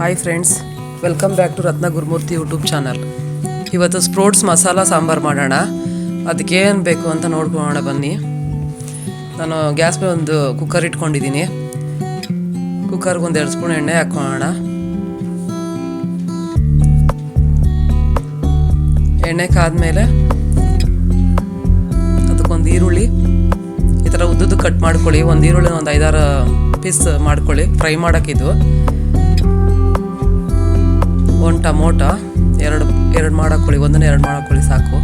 Hi friends, welcome back to Ratna Gurumurthy YouTube channel. ಇವತ್ತು sprouts masala sambar ಮಾಡೋಣ. ಅದಕ್ಕೆ ಏನು ಬೇಕು ಅಂತ ನೋಡ್ಕೊಳ್ಳೋಣ ಬನ್ನಿ. ನಾನು ಗ್ಯಾಸ್ ಮೇಲೆ ಒಂದು ಕುಕ್ಕರ್ ಇಟ್ಕೊಂಡಿದ್ದೀನಿ. ಕುಕ್ಕರ್ಗೆ ಒಂದು 2 ಸ್ಪೂನ್ ಎಣ್ಣೆ ಹಾಕ್ಕೊಳ್ಳೋಣ. ಎಣ್ಣೆ ಕಾದ್ಮೇಲೆ ಅದಕ್ಕೊಂದು ಈರುಳ್ಳಿ ಈ ಥರ ಉದ್ದುದ್ದು ಕಟ್ ಮಾಡ್ಕೊಳ್ಳಿ. ಒಂದು ಈರುಳ್ಳಿ ಒಂದು 5-6 ಪೀಸ್ ಮಾಡ್ಕೊಳ್ಳಿ, ಫ್ರೈ ಮಾಡೋಕ್ಕಿದು. ಒಂದು ಟೊಮೊಟೊ ಎರಡು ಮಾಡಾಕೊಳ್ಳಿ, 1-2 ಮಾಡಾಕೊಳ್ಳಿ ಸಾಕು.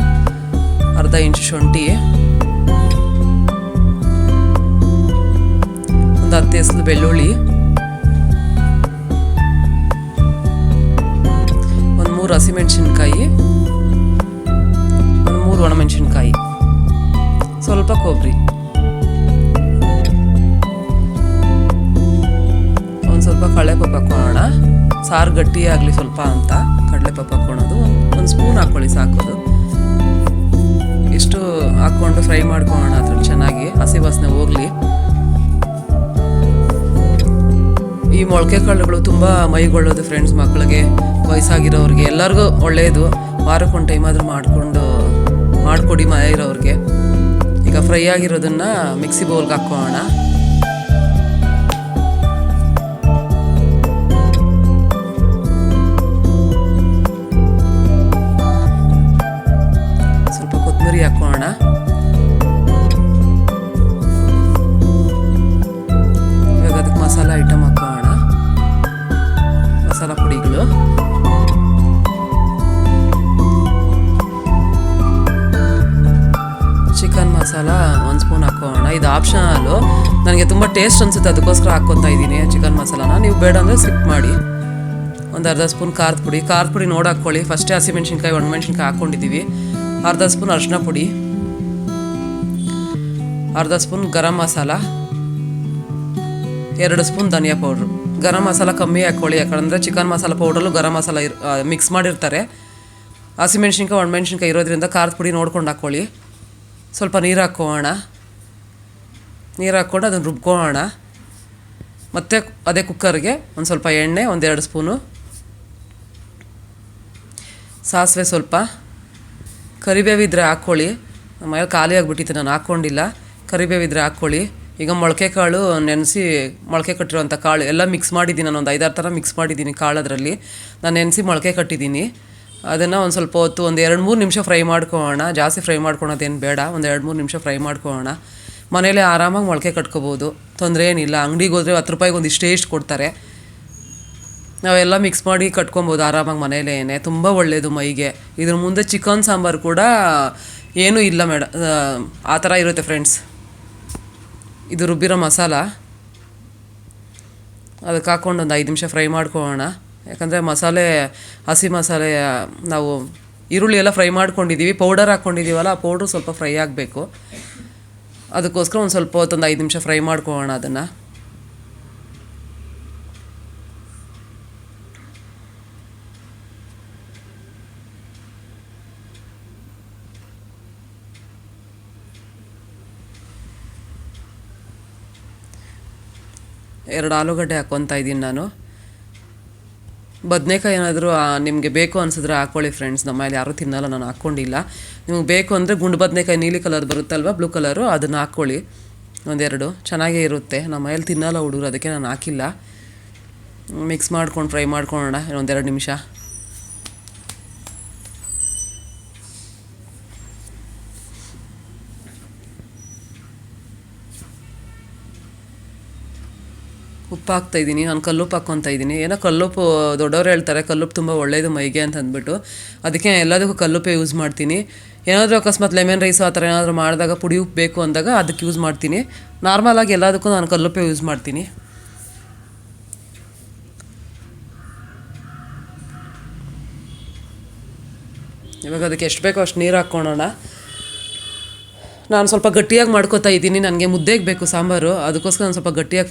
ಅರ್ಧ ಇಂಚು ಶುಂಠಿ, ಒಂದು 10 ಎಸಳು ಬೆಳ್ಳುಳ್ಳಿ, ಒಂದು 3 ಹಸಿಮೆಣಸಿನ್ಕಾಯಿ, ಒಂದು 3 ಒಣಮೆಣಸಿನ್ಕಾಯಿ, ಸ್ವಲ್ಪ ಕೊಬ್ಬರಿ, ಒಂದು ಸ್ವಲ್ಪ ಕಡಲೆಪಪ್ಪು ಹಾಕೋಣ. ಸಾರು ಗಟ್ಟಿಯಾಗಲಿ ಸ್ವಲ್ಪ ಅಂತ ಕಡಲೆಪಪ್ಪು ಹಾಕೊಳ್ಳೋದು. ಒಂದು ಸ್ಪೂನ್ ಹಾಕ್ಕೊಳ್ಳಿ ಸಾಕೋದು. ಇಷ್ಟು ಹಾಕ್ಕೊಂಡು ಫ್ರೈ ಮಾಡ್ಕೊಳ್ಳೋಣ. ಅದ್ರಲ್ಲಿ ಚೆನ್ನಾಗಿ ಹಸಿ ವಾಸನೆ ಹೋಗಲಿ. ಈ ಮೊಳಕೆ ಕಾಳುಗಳು ತುಂಬ ಮೈಗೊಳ್ಳೋದು ಫ್ರೆಂಡ್ಸ್, ಮಕ್ಕಳಿಗೆ, ವಯಸ್ಸಾಗಿರೋರಿಗೆ ಎಲ್ಲರಿಗೂ ಒಳ್ಳೆಯದು. ವಾರಕ್ಕೊಂದು ಟೈಮ್ ಆದರೂ ಮಾಡಿಕೊಡಿ ಮನೆ ಇರೋರಿಗೆ. ಈಗ ಫ್ರೈ ಆಗಿರೋದನ್ನು ಮಿಕ್ಸಿ ಬೌಲ್ಗೆ ಹಾಕ್ಕೊಳ್ಳೋಣ. ಸ್ವಲ್ಪ ಕೊತ್ತಂಬರಿ ಹಾಕೋಣ. ಇವಾಗ ಅದಕ್ಕೆ ಮಸಾಲ ಐಟಮ್ ಹಾಕೋಣ. ಮಸಾಲ ಪುಡಿಗಳು, ಚಿಕನ್ ಮಸಾಲ 1 ಸ್ಪೂನ್ ಹಾಕೋಣ. ಇದು ಆಪ್ಷನಲ್ಲು, ನನಗೆ ತುಂಬ ಟೇಸ್ಟ್ ಅನಿಸುತ್ತೆ, ಅದಕ್ಕೋಸ್ಕರ ಹಾಕ್ಕೊತಾ ಇದ್ದೀನಿ ಚಿಕನ್ ಮಸಾಲಾನ. ನೀವು ಬೇಡ ಅಂದರೆ ಸ್ಕಿಪ್ ಮಾಡಿ. ಒಂದು ಅರ್ಧ ಸ್ಪೂನ್ ಖಾರದ ಪುಡಿ ನೋಡಿ ಹಾಕ್ಕೊಳ್ಳಿ. ಫಸ್ಟೇ ಹಸಿಮೆಣ್ಸಿನ್ಕಾಯಿ ಒಣಮೆಣ್ಸಿನ್ಕಾಯಿ ಹಾಕ್ಕೊಂಡಿದ್ದೀವಿ. ಅರ್ಧ ಸ್ಪೂನ್ ಅರಿಶಿನ ಪುಡಿ, ಅರ್ಧ ಸ್ಪೂನ್ ಗರಂ ಮಸಾಲ, 2 ಸ್ಪೂನ್ ಧನಿಯಾ ಪೌಡ್ರು. ಗರಂ ಮಸಾಲ ಕಮ್ಮಿ ಹಾಕ್ಕೊಳ್ಳಿ, ಯಾಕಂದರೆ ಚಿಕನ್ ಮಸಾಲ ಪೌಡ್ರಲ್ಲೂ ಗರಂ ಮಸಾಲ ಮಿಕ್ಸ್ ಮಾಡಿರ್ತಾರೆ. ಹಸಿಮೆಣ್ಸಿನ್ಕಾಯಿ ಒಣಮೆಣ್ಸಿನ್ಕಾಯಿ ಇರೋದ್ರಿಂದ ಖಾರದ ಪುಡಿ ನೋಡ್ಕೊಂಡು ಹಾಕ್ಕೊಳ್ಳಿ. ಸ್ವಲ್ಪ ನೀರು ಹಾಕ್ಕೊಳ್ಳೋಣ. ನೀರು ಹಾಕ್ಕೊಂಡು ಅದನ್ನು ರುಬ್ಕೊಳ್ಳೋಣ. ಮತ್ತು ಅದೇ ಕುಕ್ಕರ್ಗೆ ಒಂದು ಸ್ವಲ್ಪ ಎಣ್ಣೆ, 1-2 ಸ್ಪೂನು ಸಾಸಿವೆ, ಸ್ವಲ್ಪ ಕರಿಬೇವಿದ್ರೆ ಹಾಕ್ಕೊಳ್ಳಿ. ಮನೇಲಿ ಖಾಲಿ ಆಗಿಬಿಟ್ಟಿತ್ತು, ನಾನು ಹಾಕ್ಕೊಂಡಿಲ್ಲ. ಕರಿಬೇವಿದ್ರೆ ಹಾಕ್ಕೊಳ್ಳಿ. ಈಗ ಮೊಳಕೆ ಕಾಳು ನೆನೆಸಿ, ಮೊಳಕೆ ಕಟ್ಟಿರೋಂಥ ಕಾಳು ಎಲ್ಲ ಮಿಕ್ಸ್ ಮಾಡಿದ್ದೀನಿ. ನಾನು ಒಂದು 5-6 ಥರ ಮಿಕ್ಸ್ ಮಾಡಿದ್ದೀನಿ ಕಾಳು. ಅದರಲ್ಲಿ ನಾನು ನೆನೆಸಿ ಮೊಳಕೆ ಕಟ್ಟಿದ್ದೀನಿ. ಅದನ್ನು ಒಂದು ಸ್ವಲ್ಪ ಹೊತ್ತು, ಒಂದು 2-3 ನಿಮಿಷ ಫ್ರೈ ಮಾಡ್ಕೊಳ್ಳೋಣ. ಜಾಸ್ತಿ ಫ್ರೈ ಮಾಡ್ಕೊಳೋದೇನು ಬೇಡ, ಒಂದು 2-3 ನಿಮಿಷ ಫ್ರೈ ಮಾಡ್ಕೊಳ್ಳೋಣ. ಮನೇಲೆ ಆರಾಮಾಗಿ ಮೊಳಕೆ ಕಟ್ಕೋಬೋದು, ತೊಂದರೆ ಏನಿಲ್ಲ. ಅಂಗಡಿಗೆ ಹೋದರೆ 10 ರೂಪಾಯಿಗೆ ಒಂದು ಇಷ್ಟು ಕೊಡ್ತಾರೆ. ನಾವೆಲ್ಲ ಮಿಕ್ಸ್ ಮಾಡಿ ಕಟ್ಕೊಬೋದು ಆರಾಮಾಗಿ ಮನೇಲೇನೆ. ತುಂಬ ಒಳ್ಳೆಯದು ಮೈಗೆ. ಇದ್ರ ಮುಂದೆ ಚಿಕನ್ ಸಾಂಬಾರು ಕೂಡ ಏನೂ ಇಲ್ಲ ಆ ಥರ ಇರುತ್ತೆ ಫ್ರೆಂಡ್ಸ್. ಇದು ರುಬ್ಬಿರೋ ಮಸಾಲ ಅದಕ್ಕೆ ಹಾಕ್ಕೊಂಡು ಒಂದು 5 ನಿಮಿಷ ಫ್ರೈ ಮಾಡ್ಕೊಳ್ಳೋಣ. ಯಾಕಂದರೆ ಹಸಿ ಮಸಾಲೆ ನಾವು ಈರುಳ್ಳಿ ಎಲ್ಲ ಫ್ರೈ ಮಾಡ್ಕೊಂಡಿದ್ದೀವಿ, ಪೌಡರ್ ಹಾಕ್ಕೊಂಡಿದ್ದೀವಲ್ಲ, ಆ ಪೌಡ್ರು ಸ್ವಲ್ಪ ಫ್ರೈ ಆಗಬೇಕು. ಅದಕ್ಕೋಸ್ಕರ ಒಂದು ಸ್ವಲ್ಪ ಹೊತ್ತು, ಒಂದು 5 ನಿಮಿಷ ಫ್ರೈ ಮಾಡ್ಕೊಳ್ಳೋಣ ಅದನ್ನು. ಎರಡು ಆಲೂಗಡ್ಡೆ ಹಾಕ್ಕೊತಾ ಇದ್ದೀನಿ ನಾನು. ಬದನೇಕಾಯಿ ಏನಾದರೂ ನಿಮಗೆ ಬೇಕು ಅನಿಸಿದ್ರೆ ಹಾಕ್ಕೊಳ್ಳಿ ಫ್ರೆಂಡ್ಸ್. ನಮ್ಮ ಮನೇಲಿ ಯಾರೂ ತಿನ್ನಲ್ಲ, ನಾನು ಹಾಕ್ಕೊಂಡಿಲ್ಲ. ನಿಮ್ಗೆ ಬೇಕು ಅಂದರೆ ಗುಂಡು ಬದನೇಕಾಯಿ ನೀಲಿ ಕಲರ್ ಬರುತ್ತಲ್ವ, ಬ್ಲೂ ಕಲರು, ಅದನ್ನು ಹಾಕ್ಕೊಳ್ಳಿ. 1-2 ಚೆನ್ನಾಗೇ ಇರುತ್ತೆ. ನಮ್ಮ ಮನೇಲಿ ತಿನ್ನಲ್ಲ ಹುಡುಗರು, ಅದಕ್ಕೆ ನಾನು ಹಾಕಿಲ್ಲ. ಮಿಕ್ಸ್ ಮಾಡ್ಕೊಂಡು ಫ್ರೈ ಮಾಡ್ಕೊಳ್ಳೋಣ 1-2 ನಿಮಿಷ. ಉಪ್ಪು ಹಾಕ್ತಾಯಿದ್ದೀನಿ. ನಾನು ಕಲ್ಲುಪ್ಪು ಹಾಕ್ಕೊತಾ ಇದ್ದೀನಿ. ಏನೋ ಕಲ್ಲುಪ್ಪು ದೊಡ್ಡವರು ಹೇಳ್ತಾರೆ ಕಲ್ಲುಪ್ಪು ತುಂಬ ಒಳ್ಳೆಯದು ಮೈಗೆ ಅಂತ ಅಂದ್ಬಿಟ್ಟು, ಅದಕ್ಕೆ ಎಲ್ಲದಕ್ಕೂ ಕಲ್ಲುಪ್ಪೇ ಯೂಸ್ ಮಾಡ್ತೀನಿ. ಏನಾದರೂ ಅಕಸ್ಮಾತ್ ಲೆಮನ್ ರೈಸು ಆ ಥರ ಏನಾದರೂ ಮಾಡಿದಾಗ ಪುಡಿ ಉಪ್ಪು ಬೇಕು ಅಂದಾಗ ಅದಕ್ಕೆ ಯೂಸ್ ಮಾಡ್ತೀನಿ. ನಾರ್ಮಲಾಗಿ ಎಲ್ಲದಕ್ಕೂ ನಾನು ಕಲ್ಲುಪ್ಪೇ ಯೂಸ್ ಮಾಡ್ತೀನಿ. ಇವಾಗ ಅದಕ್ಕೆ ಎಷ್ಟು ಬೇಕೋ ಅಷ್ಟು ನೀರು ಹಾಕ್ಕೊಳ್ಳೋಣ. ನಾನು ಸ್ವಲ್ಪ ಗಟ್ಟಿಯಾಗಿ ಮಾಡ್ಕೊತಾ ಇದ್ದೀನಿ. ನನಗೆ ಮುದ್ದೆಗೆ ಬೇಕು ಸಾಂಬಾರು, ಅದಕ್ಕೋಸ್ಕರ ನಾನು ಸ್ವಲ್ಪ ಗಟ್ಟಿಯಾಗಿ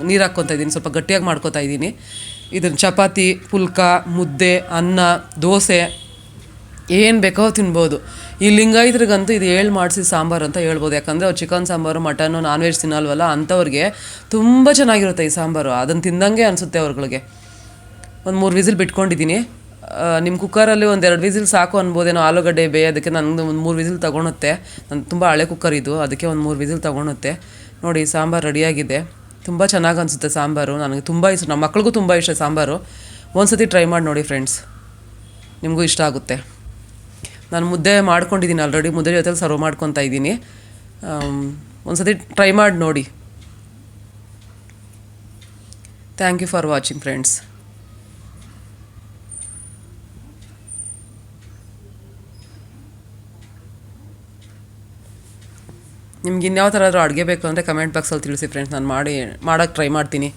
ನೀರು ಹಾಕ್ಕೊತಾ ಇದ್ದೀನಿ. ಸ್ವಲ್ಪ ಗಟ್ಟಿಯಾಗಿ ಮಾಡ್ಕೊತಾ ಇದ್ದೀನಿ. ಇದನ್ನು ಚಪಾತಿ, ಪುಲ್ಕ, ಮುದ್ದೆ, ಅನ್ನ, ದೋಸೆ ಏನು ಬೇಕೋ ತಿನ್ಬೋದು. ಈ ಲಿಂಗಾಯತ್ರಿಗಂತೂ ಇದು ಮಾಡಿಸಿ ಸಾಂಬಾರು ಅಂತ ಹೇಳ್ಬೋದು. ಯಾಕಂದರೆ ಅವ್ರು chicken sambar, mutton, non veg ತಿನ್ನಲ್ವಲ್ಲ, ಅಂಥವ್ರಿಗೆ ತುಂಬ ಚೆನ್ನಾಗಿರುತ್ತೆ ಈ ಸಾಂಬಾರು. ಅದನ್ನು ತಿಂದಂಗೆ ಅನಿಸುತ್ತೆ ಅವ್ರುಗಳಿಗೆ. ಒಂದು 3 ವಿಸಿಲ್ ಬಿಟ್ಕೊಂಡಿದ್ದೀನಿ. ನಿಮ್ಮ ಕುಕ್ಕರಲ್ಲಿ 1-2 ವಿಸಿಲ್ ಸಾಕು ಅನ್ಬೋದೇನೋ, ಆಲೂಗಡ್ಡೆ ಬೇಯೋದಕ್ಕೆ. ನನಗೆ ಒಂದು 3 ವಿಸಿಲ್ ತೊಗೊಳುತ್ತೆ. ನನ್ನ ತುಂಬ ಹಳೆ ಕುಕ್ಕರ್ ಇದು, ಅದಕ್ಕೆ ಒಂದು 3 ವಿಸಿಲ್ ತೊಗೊಳುತ್ತೆ. ನೋಡಿ ಸಾಂಬಾರು ರೆಡಿಯಾಗಿದೆ. ತುಂಬ ಚೆನ್ನಾಗಿ ಅನಿಸುತ್ತೆ ಸಾಂಬಾರು. ನನಗೆ ತುಂಬ ಇಷ್ಟ, ನಮ್ಮ ಮಕ್ಳಿಗೂ ತುಂಬ ಇಷ್ಟ ಸಾಂಬಾರು. ಒಂದ್ಸತಿ ಟ್ರೈ ಮಾಡಿ ನೋಡಿ ಫ್ರೆಂಡ್ಸ್, ನಿಮಗೂ ಇಷ್ಟ ಆಗುತ್ತೆ. ನಾನು ಮುದ್ದೆ ಮಾಡ್ಕೊಂಡಿದ್ದೀನಿ ಆಲ್ರೆಡಿ, ಮುದ್ದೆ ಜೊತೆಲಿ ಸರ್ವ್ ಮಾಡ್ಕೊತಾ ಇದ್ದೀನಿ. ಒಂದ್ಸತಿ ಟ್ರೈ ಮಾಡಿ ನೋಡಿ. Thank you for watching friends. ನಿಮ್ಗೆ ಇನ್ಯಾವ ಥರ ಅಡುಗೆ ಬೇಕು ಅಂದರೆ ಕಮೆಂಟ್ ಬಾಕ್ಸಲ್ಲಿ ತಿಳಿಸಿ ಫ್ರೆಂಡ್ಸ್, ನಾನು ಮಾಡೋಕ್ಕೆ ಟ್ರೈ ಮಾಡ್ತೀನಿ.